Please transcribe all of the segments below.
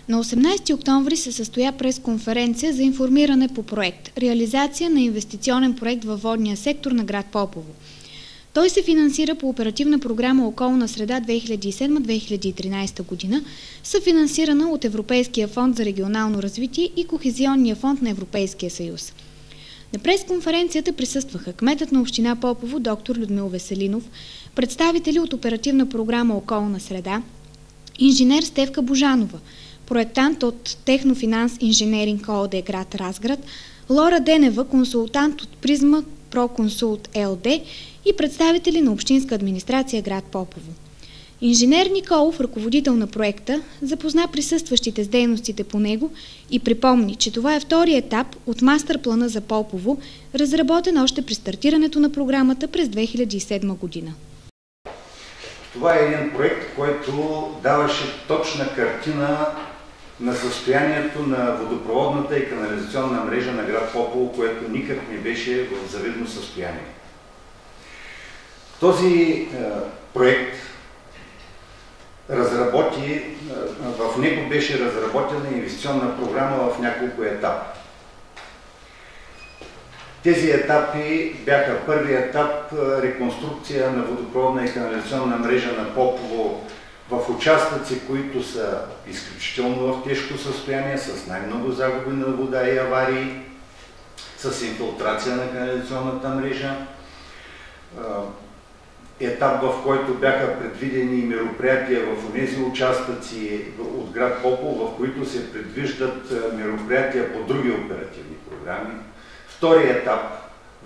На 18 октомври се състоя пресконференция за информиране по проект «Реализация на инвестиционен проект във водния сектор на град Попово». Той се финансира по оперативна програма «Околна среда 2007-2013 година», съфинансирана от Европейския фонд за регионално развитие и Кохезионния фонд на Европейския съюз. На пресконференцията присъстваха кметът на община Попово доктор Людмил Веселинов, представители от оперативна програма «Околна среда», инженер Стефка Божанова, проектант от Технофинанс инженеринг ООД град Разград, Лора Денева, консултант от Призма Проконсулт ЕОД и представители на общинска администрация град Попово. Инженер Николов, ръководител на проекта, запозна присъстващите с дейностите по него и припомни, че това е втори етап от мастер-плана за Попово, разработен още при стартирането на програмата през 2007 година. Това е един проект, който даваше точна картина на състоянието на водопроводната и канализационна мрежа на град Попово, което никак не беше в завидно състояние. Този проект в него беше разработена инвестиционна програма в няколко етапа. Тези етапи бяха първият етап реконструкция на водопроводна и канализационна мрежа на Попово в участъци, които са изключително в тежко състояние, с най-много загуби на вода и аварии, с инфилтрация на канализационната мрежа. Етап, в който бяха предвидени мероприятия в тези участъци от град Попово, в които се предвиждат мероприятия по други оперативни програми. Втори етап,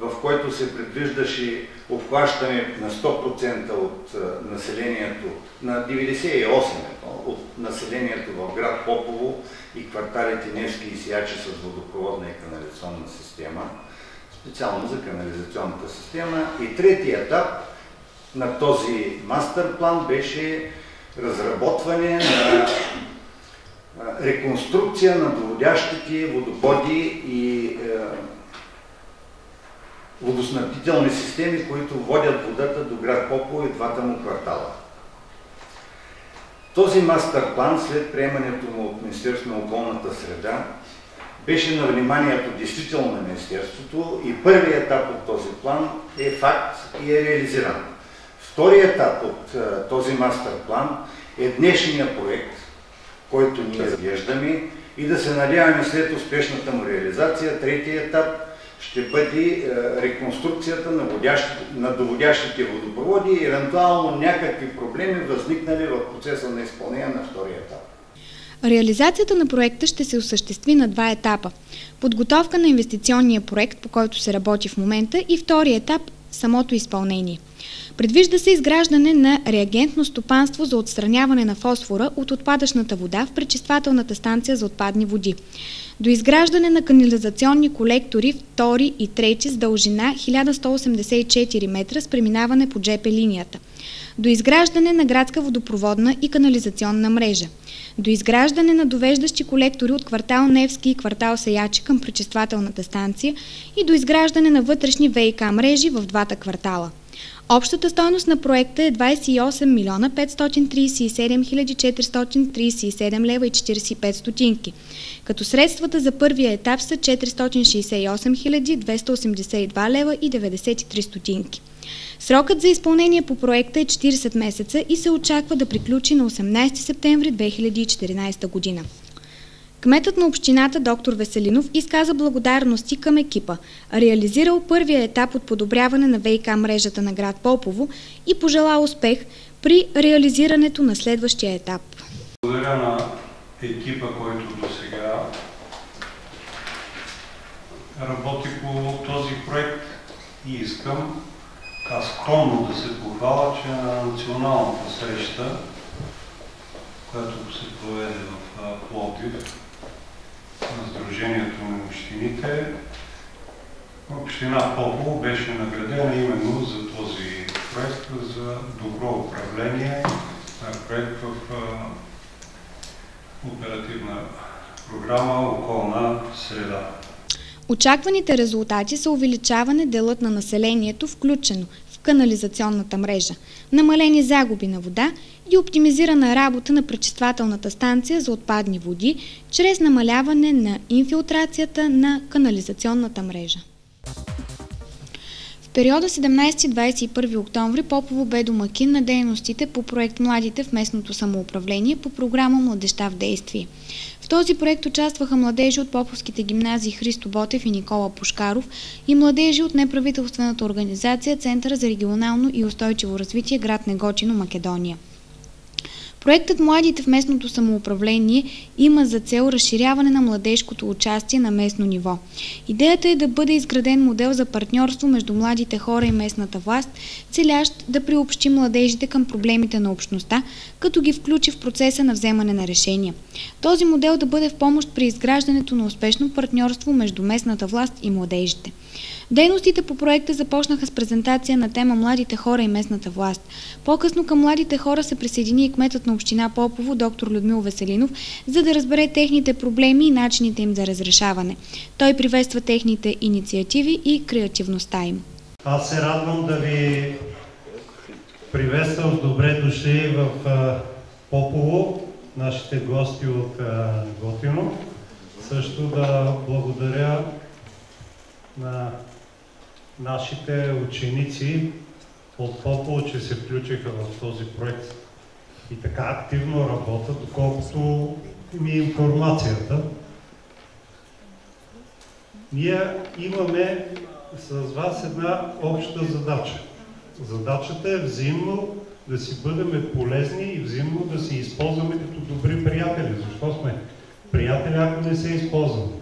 в който се предвиждаше обхващане на 100% от населението, на 98% от населението в град Попово и кварталите Невски и Сиячи с водопроводна и канализационна система, специално за канализационната система. И третия етап на този мастер план беше разработване на реконструкция на доводящите водопроводи и водоснабдителни системи, които водят водата до град Попово и двата му квартала. Този мастер план, след приемането му от Министерството на околната среда, беше на вниманието действително на Министерството и първият етап от този план е факт и е реализиран. Вторият етап от този мастер план е днешния проект, който ние разглеждаме, и да се надяваме след успешната му реализация, третият етап ще бъде реконструкцията на доводящите водопроводи и евентуално някакви проблеми възникнали в процеса на изпълнение на втория етап. Реализацията на проекта ще се осъществи на два етапа. Подготовка на инвестиционния проект, по който се работи в момента, и втори етап – самото изпълнение. Предвижда се изграждане на реагентно стопанство за отстраняване на фосфора от отпадъчната вода в пречиствателната станция за отпадни води. До изграждане на канализационни колектори втори и трети с дължина 1184 метра с преминаване по ЖП линията. До изграждане на градска водопроводна и канализационна мрежа. До изграждане на довеждащи колектори от квартал Невски и квартал Сиячи към пречиствателната станция и до изграждане на вътрешни ВиК мрежи в двата квартала. Общата стойност на проекта е 28 милиона 537 хиляди 437 лева и 45 стотинки, като средствата за първия етап са 468 хиляди 282 лева и 93 стотинки. Срокът за изпълнение по проекта е 40 месеца и се очаква да приключи на 18 септември 2014 година. Кметът на общината доктор Веселинов изказа благодарности към екипа, реализирал първия етап от подобряване на ВиК мрежата на град Попово и пожела успех при реализирането на следващия етап. Благодаря на екипа, който до сега работи по този проект и искам скромно да се похваля, че на националната среща, която се проведе в Пловдив, на Сдружението на общините, община Попово беше наградена именно за този проект за добро управление, проект в оперативна програма «Околна среда». Очакваните резултати са увеличаване делът на населението, включено в канализационната мрежа, намалени загуби на вода и оптимизирана работа на пречиствателната станция за отпадни води чрез намаляване на инфилтрацията на канализационната мрежа. В периода 17-21 октомври Попово бе домакин на дейностите по проект "Младите в местното самоуправление" по програма "Младежта в действие". В този проект участваха младежи от поповските гимназии Христо Ботев и Никола Пушкаров и младежи от неправителствената организация Център за регионално и устойчиво развитие град Неготино, Македония. Проектът "Младите в местното самоуправление" има за цел разширяване на младежкото участие на местно ниво. Идеята е да бъде изграден модел за партньорство между младите хора и местната власт, целящ да приобщи младежите към проблемите на общността, като ги включи в процеса на вземане на решения. Този модел да бъде в помощ при изграждането на успешно партньорство между местната власт и младежите. Дейностите по проекта започнаха с презентация на тема "Младите хора и местната власт". По-късно към младите хора се присъедини и кметът на община Попово, доктор Людмил Веселинов, за да разбере техните проблеми и начините им за разрешаване. Той приветства техните инициативи и креативността им. Аз се радвам да ви приветствам с добре дошли в Попово, нашите гости от Готино. Също да благодаря на нашите ученици от Попово, че се включиха в този проект и така активно работят, доколкото ми е информацията. Ние имаме с вас една обща задача. Задачата е взаимно да си бъдем полезни и взаимно да си използваме като добри приятели. Защо сме приятели, ако не се използваме?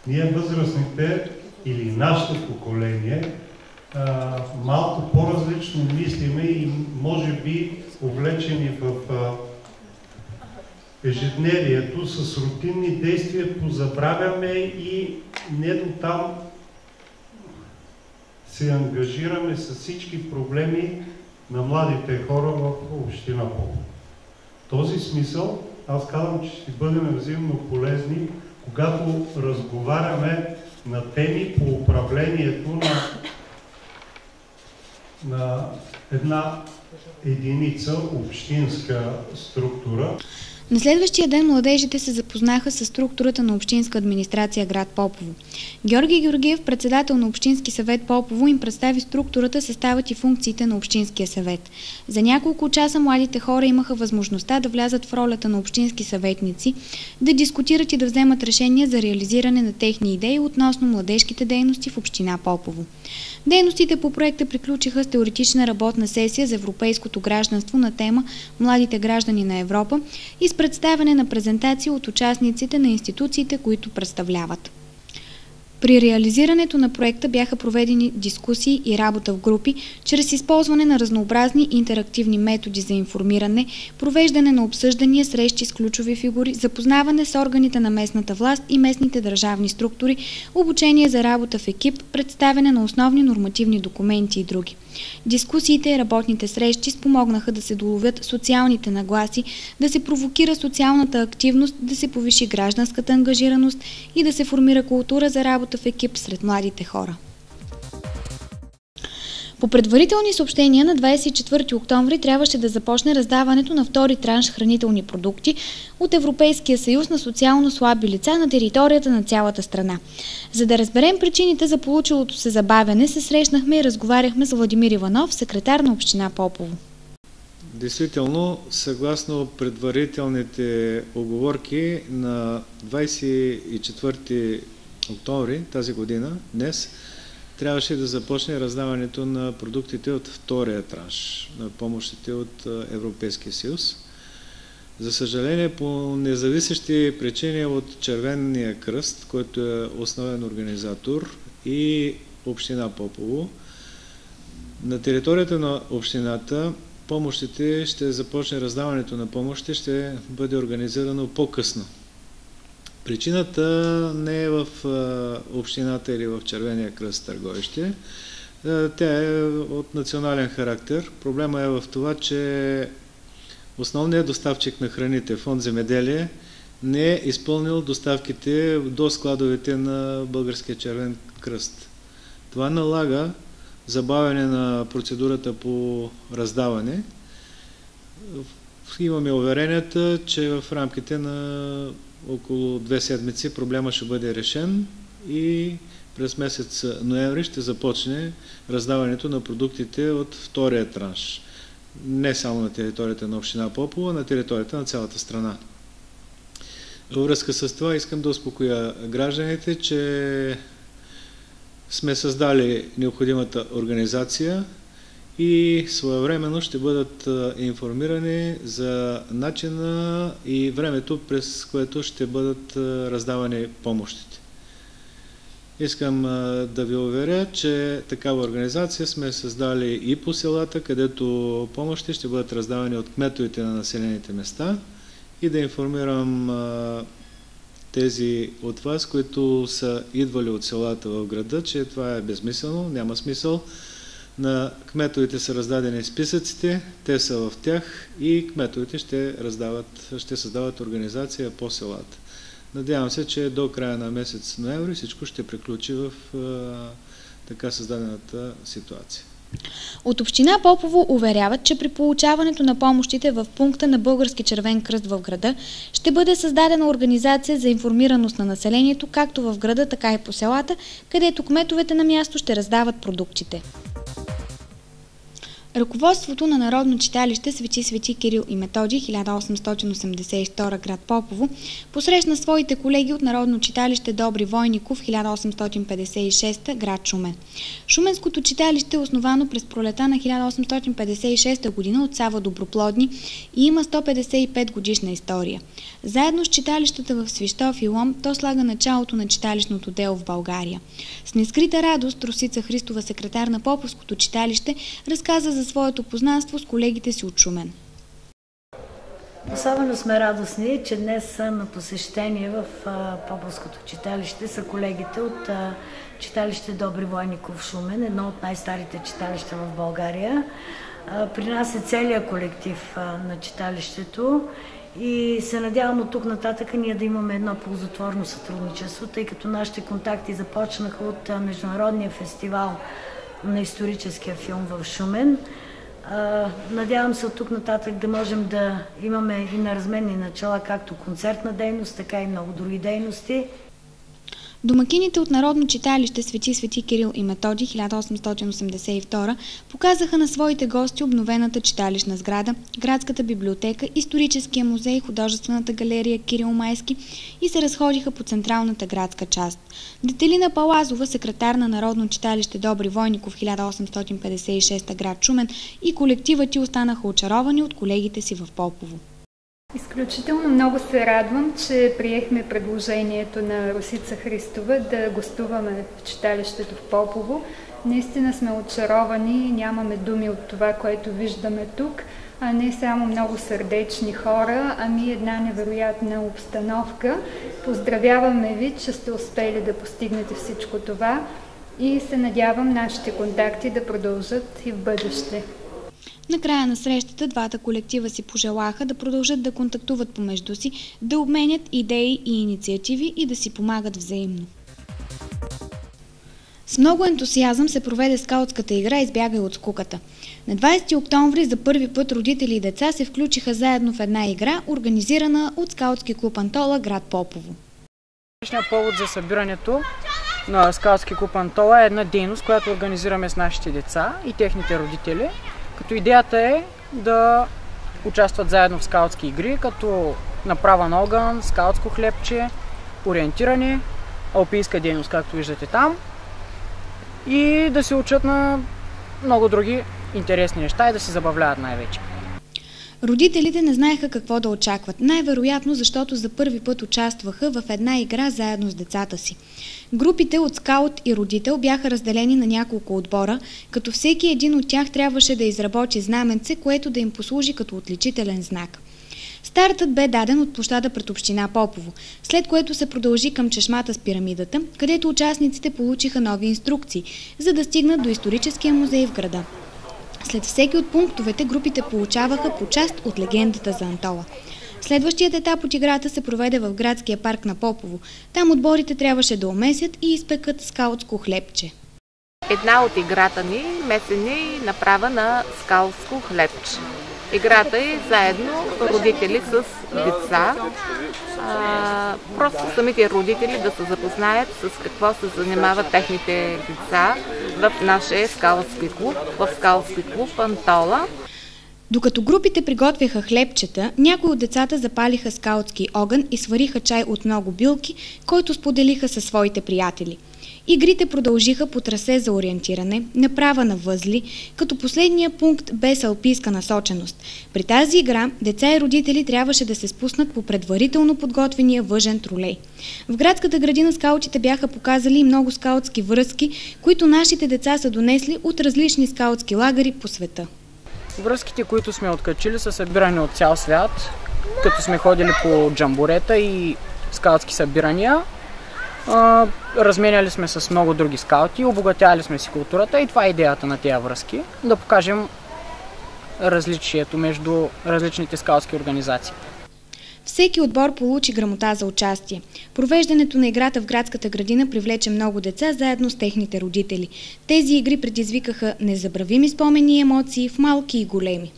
Ние възрастните или нашето поколение малко по-различно мислиме и може би увлечени в ежедневието с рутинни действия позабравяме и не до там се ангажираме с всички проблеми на младите хора в община Попово. В този смисъл аз казвам, че ще бъдем взаимно полезни, когато разговаряме на теми по управлението на една единица общинска структура. На следващия ден младежите се запознаха с структурата на общинска администрация град Попово. Георги Георгиев, председател на Общински съвет Попово, им представи структурата, съставът и функциите на Общинския съвет. За няколко часа младите хора имаха възможността да влязат в ролята на общински съветници, да дискутират и да вземат решения за реализиране на техни идеи относно младежките дейности в община Попово. Дейностите по проекта приключиха с теоретична работна сесия за европейското гражданство на тема "Младите граждани на Европа" и с представяне на презентации от участниците на институциите, които представляват. При реализирането на проекта бяха проведени дискусии и работа в групи, чрез използване на разнообразни интерактивни методи за информиране, провеждане на обсъждания, срещи с ключови фигури, запознаване с органите на местната власт и местните държавни структури, обучение за работа в екип, представяне на основни нормативни документи и други. Дискусиите и работните срещи спомогнаха да се доловят социалните нагласи, да се провокира социалната активност, да се повиши гражданската ангажираност и да се формира култура за работа в екип сред младите хора. По предварителни съобщения на 24 октомври трябваше да започне раздаването на втори транш хранителни продукти от Европейския съюз на социално слаби лица на територията на цялата страна. За да разберем причините за получилото се забавяне, се срещнахме и разговаряхме с Владимир Иванов, секретар на община Попово. Действително, съгласно предварителните уговорки, на 24 октомври тази година, днес, трябваше да започне раздаването на продуктите от втория транш на помощите от Европейския съюз. За съжаление, по независещи причини от Червения кръст, който е основен организатор, и община Попово, на територията на общината помощите ще започне, раздаването на помощи ще бъде организирано по-късно. Причината не е в общината или в Червения кръст Търговище. Тя е от национален характер. Проблема е в това, че основният доставчик на храните, Фонд Земеделие, не е изпълнил доставките до складовете на Българския Червен кръст. Това налага забавяне на процедурата по раздаване. Имаме уверенията, че в рамките на около 2 седмици проблема ще бъде решен и през месец ноември ще започне раздаването на продуктите от втория транш. Не само на територията на община Попово, а на територията на цялата страна. Във връзка с това искам да успокоя гражданите, че сме създали необходимата организация и своевременно ще бъдат информирани за начина и времето, през което ще бъдат раздавани помощите. Искам да ви уверя, че такава организация сме създали и по селата, където помощи ще бъдат раздавани от кметовете на населените места, и да информирам тези от вас, които са идвали от селата в града, че това е безсмислено, няма смисъл. На кметовете са раздадени списъците, те са в тях и кметовете ще създават организация по селата. Надявам се, че до края на месец ноември всичко ще приключи в така създадената ситуация. От община Попово уверяват, че при получаването на помощите в пункта на Български червен кръст в града ще бъде създадена организация за информираност на населението, както в града, така и по селата, където кметовете на място ще раздават продуктите. Ръководството на Народно читалище Свети Кирил и Методий, 1882 град Попово, посрещна своите колеги от Народно читалище Добри Войников, 1856 град Шумен. Шуменското читалище е основано през пролета на 1856 година от Сава Доброплодни и има 155 годишна история. Заедно с читалищата в Свищов и Лом, то слага началото на читалищното дело в България. С нескрита радост Росица Христова, секретар на Поповското читалище, разказа за своето познанство с колегите си от Шумен. Особено сме радостни, че днес са на посещение в Поповското читалище са колегите от читалище Добри Войников Шумен, едно от най-старите читалища в България. При нас е целият колектив на читалището и се надявам от тук нататък ние да имаме едно ползотворно сътрудничество, тъй като нашите контакти започнаха от Международния фестивал на историческия филм в Шумен. Надявам се от тук нататък да можем да имаме и на разменни начала, както концертна дейност, така и много други дейности. Домакините от Народно читалище Свети Кирил и Методий, 1882, показаха на своите гости обновената читалищна сграда, градската библиотека, историческия музей, художествената галерия Кирил Майски и се разходиха по централната градска част. Детелина Палазова, секретар на Народно читалище Добри Войников, 1856 град Шумен, и колективът ти останаха очаровани от колегите си в Попово. Изключително много се радвам, че приехме предложението на Росица Христова да гостуваме в читалището в Попово. Наистина сме очаровани, нямаме думи от това, което виждаме тук, а не само много сърдечни хора, ами една невероятна обстановка. Поздравяваме ви, че сте успели да постигнете всичко това и се надявам нашите контакти да продължат и в бъдеще. На края на срещата двата колектива си пожелаха да продължат да контактуват помежду си, да обменят идеи и инициативи и да си помагат взаимно. С много ентусиазъм се проведе скаутската игра "Избягай от скуката". На 20 октомври за първи път родители и деца се включиха заедно в една игра, организирана от скаутски клуб Антола, град Попово. Днешният повод за събирането на скаутски клуб Антола е една дейност, която организираме с нашите деца и техните родители. Като идеята е да участват заедно в скаутски игри, като направа на огън, скаутско хлебче, ориентиране, алпийска дейност, както виждате там, и да се учат на много други интересни неща и да се забавляват най-вече. Родителите не знаеха какво да очакват, най-вероятно защото за първи път участваха в една игра заедно с децата си. Групите от скаут и родител бяха разделени на няколко отбора, като всеки един от тях трябваше да изработи знаменце, което да им послужи като отличителен знак. Стартът бе даден от площада пред община Попово, след което се продължи към чешмата с пирамидата, където участниците получиха нови инструкции, за да стигнат до историческия музей в града. След всеки от пунктовете групите получаваха по част от легендата за Антола. Следващият етап от играта се проведе в градския парк на Попово. Там отборите трябваше да умесят и изпекат скаутско хлебче. Една от играта ни месен е направа на скалско хлебче. Играта е заедно родители с деца. Просто самите родители да се запознаят с какво се занимават техните деца в нашия скалски клуб, в скалски клуб Антола. Докато групите приготвяха хлебчета, някои от децата запалиха скаутски огън и свариха чай от много билки, който споделиха със своите приятели. Игрите продължиха по трасе за ориентиране, направа на възли, като последния пункт бе с алпийска насоченост. При тази игра деца и родители трябваше да се спуснат по предварително подготвения въжен тролей. В градската градина скаутите бяха показали и много скаутски връзки, които нашите деца са донесли от различни скаутски лагери по света. Връзките, които сме откачили, са събирани от цял свят, като сме ходили по джамбурета и скаутски събирания. Разменяли сме с много други скаути, обогатяли сме си културата и това е идеята на тези връзки, да покажем различието между различните скаутски организации. Всеки отбор получи грамота за участие. Провеждането на играта в градската градина привлече много деца заедно с техните родители. Тези игри предизвикаха незабравими спомени и емоции в малки и големи.